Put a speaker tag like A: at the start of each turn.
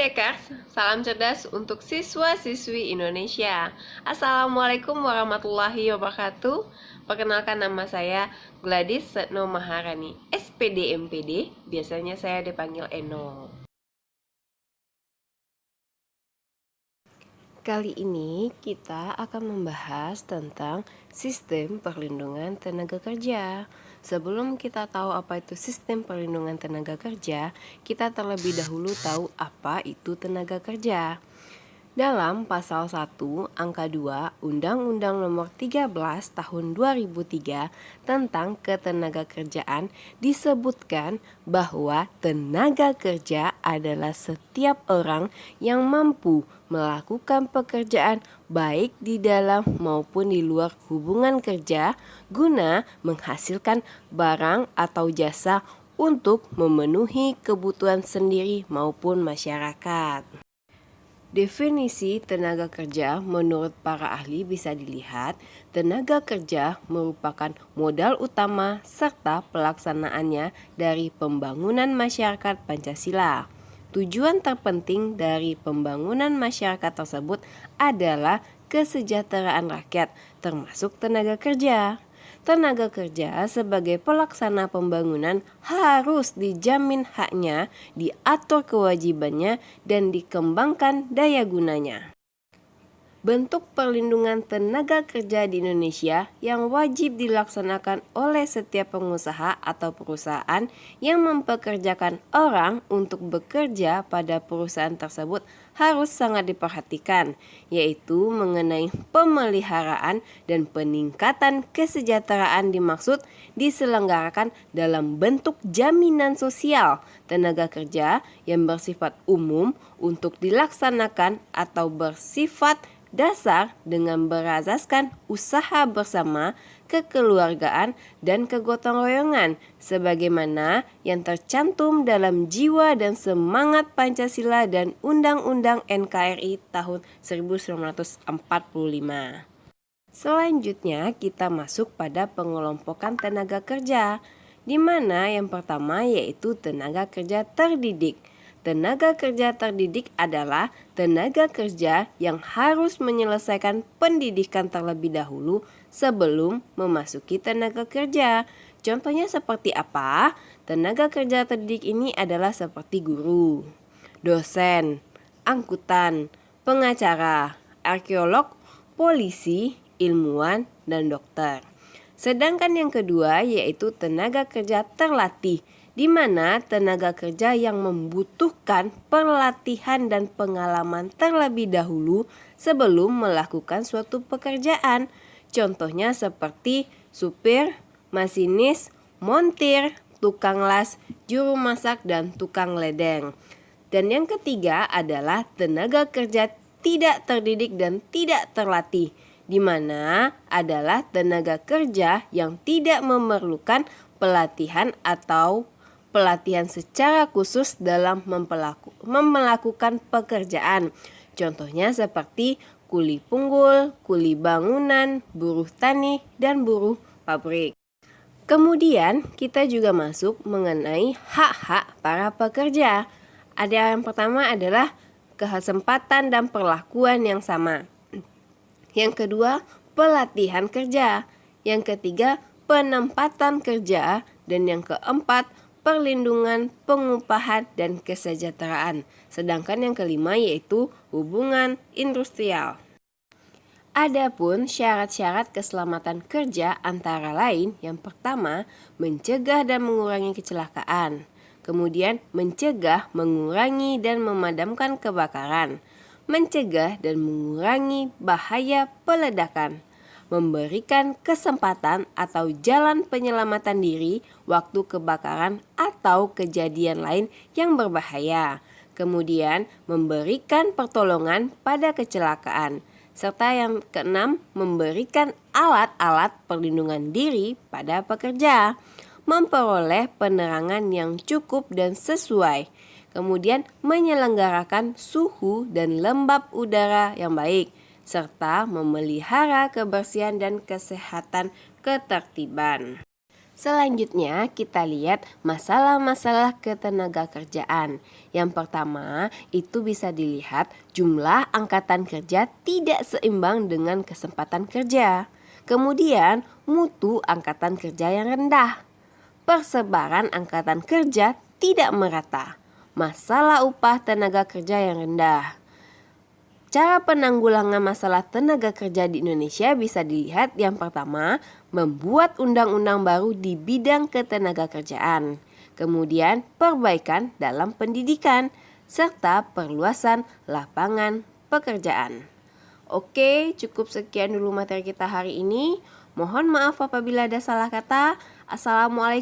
A: Bekers, salam cerdas untuk siswa-siswi Indonesia. Assalamualaikum warahmatullahi wabarakatuh. Perkenalkan, nama saya Gladys Setno Maharani, SPD MPD, biasanya saya dipanggil Eno. Kali ini kita akan membahas tentang sistem perlindungan tenaga kerja. Sebelum kita tahu apa itu sistem perlindungan tenaga kerja, kita terlebih dahulu tahu apa itu tenaga kerja. Dalam pasal 1 angka 2 Undang-Undang Nomor 13 Tahun 2003 tentang Ketenagakerjaan disebutkan bahwa tenaga kerja adalah setiap orang yang mampu melakukan pekerjaan baik di dalam maupun di luar hubungan kerja guna menghasilkan barang atau jasa untuk memenuhi kebutuhan sendiri maupun masyarakat. Definisi tenaga kerja menurut para ahli bisa dilihat, tenaga kerja merupakan modal utama serta pelaksanaannya dari pembangunan masyarakat Pancasila. Tujuan terpenting dari pembangunan masyarakat tersebut adalah kesejahteraan rakyat, termasuk tenaga kerja. Tenaga kerja sebagai pelaksana pembangunan harus dijamin haknya, diatur kewajibannya, dan dikembangkan daya gunanya. Bentuk perlindungan tenaga kerja di Indonesia yang wajib dilaksanakan oleh setiap pengusaha atau perusahaan yang mempekerjakan orang untuk bekerja pada perusahaan tersebut harus sangat diperhatikan, yaitu mengenai pemeliharaan dan peningkatan kesejahteraan dimaksud diselenggarakan dalam bentuk jaminan sosial tenaga kerja yang bersifat umum untuk dilaksanakan atau bersifat dasar dengan berasaskan usaha bersama, kekeluargaan, dan kegotong royongan sebagaimana yang tercantum dalam jiwa dan semangat Pancasila dan Undang-Undang NKRI tahun 1945. Selanjutnya kita masuk pada pengelompokan tenaga kerja, di mana yang pertama yaitu tenaga kerja terdidik. Tenaga kerja terdidik adalah tenaga kerja yang harus menyelesaikan pendidikan terlebih dahulu sebelum memasuki tenaga kerja. Contohnya seperti apa? Tenaga kerja terdidik ini adalah seperti guru, dosen, angkutan, pengacara, arkeolog, polisi, ilmuwan, dan dokter. Sedangkan yang kedua yaitu tenaga kerja terlatih, di mana tenaga kerja yang membutuhkan pelatihan dan pengalaman terlebih dahulu sebelum melakukan suatu pekerjaan. Contohnya seperti supir, masinis, montir, tukang las, juru masak, dan tukang ledeng. Dan yang ketiga adalah tenaga kerja tidak terdidik dan tidak terlatih, di mana adalah tenaga kerja yang tidak memerlukan pelatihan atau pelatihan secara khusus dalam melakukan pekerjaan. Contohnya seperti kuli punggul, kuli bangunan, buruh tani, dan buruh pabrik. Kemudian kita juga masuk mengenai hak-hak para pekerja. Ada yang pertama adalah kesempatan dan perlakuan yang sama. Yang kedua, pelatihan kerja. Yang ketiga, penempatan kerja. Dan yang keempat, perlindungan, pengupahan, dan kesejahteraan. Sedangkan yang kelima yaitu hubungan industrial. Adapun syarat-syarat keselamatan kerja antara lain yang pertama, mencegah dan mengurangi kecelakaan. Kemudian mencegah, mengurangi, dan memadamkan kebakaran. Mencegah dan mengurangi bahaya peledakan. Memberikan kesempatan atau jalan penyelamatan diri waktu kebakaran atau kejadian lain yang berbahaya. Kemudian memberikan pertolongan pada kecelakaan. Serta yang keenam, memberikan alat-alat perlindungan diri pada pekerja. Memperoleh penerangan yang cukup dan sesuai. Kemudian menyelenggarakan suhu dan lembab udara yang baik, serta memelihara kebersihan dan kesehatan ketertiban. Selanjutnya kita lihat masalah-masalah ketenagakerjaan. Yang pertama itu bisa dilihat jumlah angkatan kerja tidak seimbang dengan kesempatan kerja. Kemudian mutu angkatan kerja yang rendah. Persebaran angkatan kerja tidak merata. Masalah upah tenaga kerja yang rendah. Cara penanggulangan masalah tenaga kerja di Indonesia bisa dilihat yang pertama, membuat undang-undang baru di bidang ketenagakerjaan. Kemudian perbaikan dalam pendidikan, serta perluasan lapangan pekerjaan. Oke, cukup sekian dulu materi kita hari ini. Mohon maaf apabila ada salah kata. Assalamualaikum.